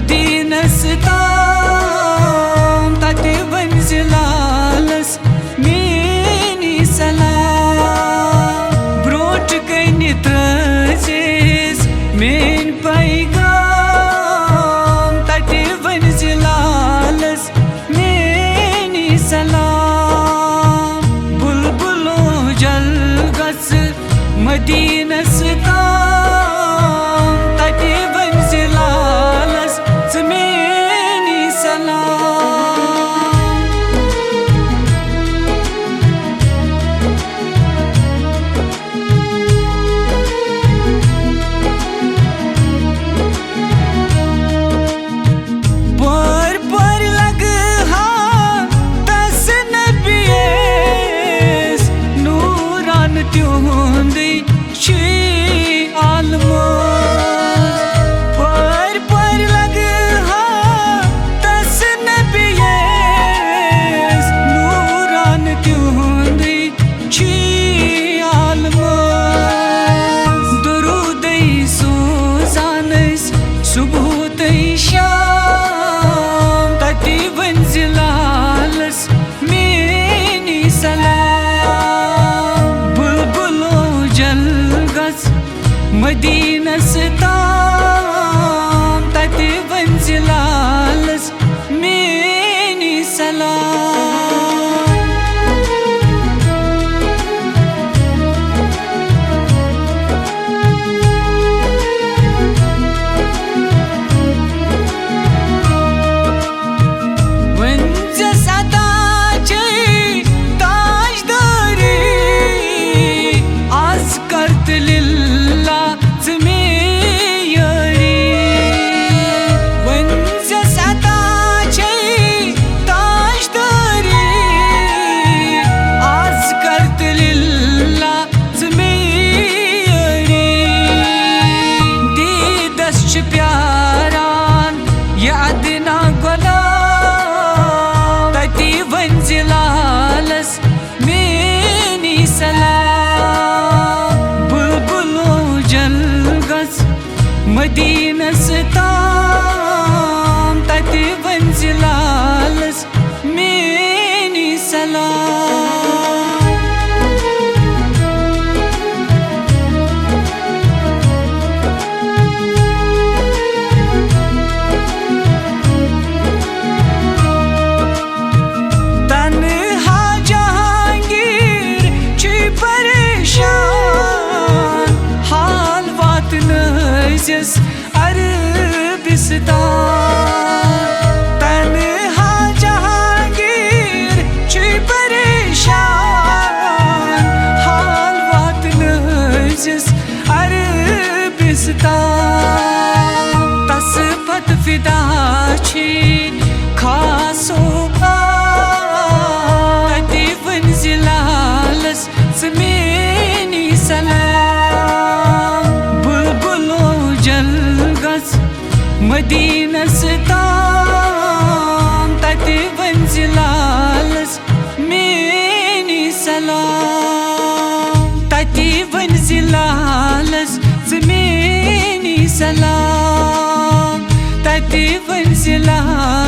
मदीनस ताम तते वंजिलालस मेनी सलाम ब्रोट कनि त्रजेस मेन पैगाम तते वंजिलालस मेनी सलाम बुलबुलो जल गस मदीनस ताम तते वंजिलालस मेनी सलाम पर पर लग हाँ तस नबियस नूरान त्योंदी आलमो पर पर लग हाँ तस नबियस नूरान त्योंदी आलमो दुरूद सोजानस सुबह तई शाम तते वंजिलालस मेनी सलाम बुलबुलो जल गस मदीनस ताम तते वंजिलालस मेनी सलाम वंजस अताचे ताजदारी आज करत लिल्ला प्यारान यादना गुलाम तते वंजिलालस मेनी सलाम बुलबुलो जल गस मदीनस ताम तते वंजिलालस मेनी सलाम अरबिस्तान तन्हा जहांगीर ची परेशान हाल वात नजस अरबिस्तान तस पत फिदा छी खासो तते वंजिलालस मेनी सलाम बुलबुलो जल गस मदीनस ताम तते वंजिलालस मेनी सलाम तते वंजिलालस मेनी सलाम तते वंजिलालस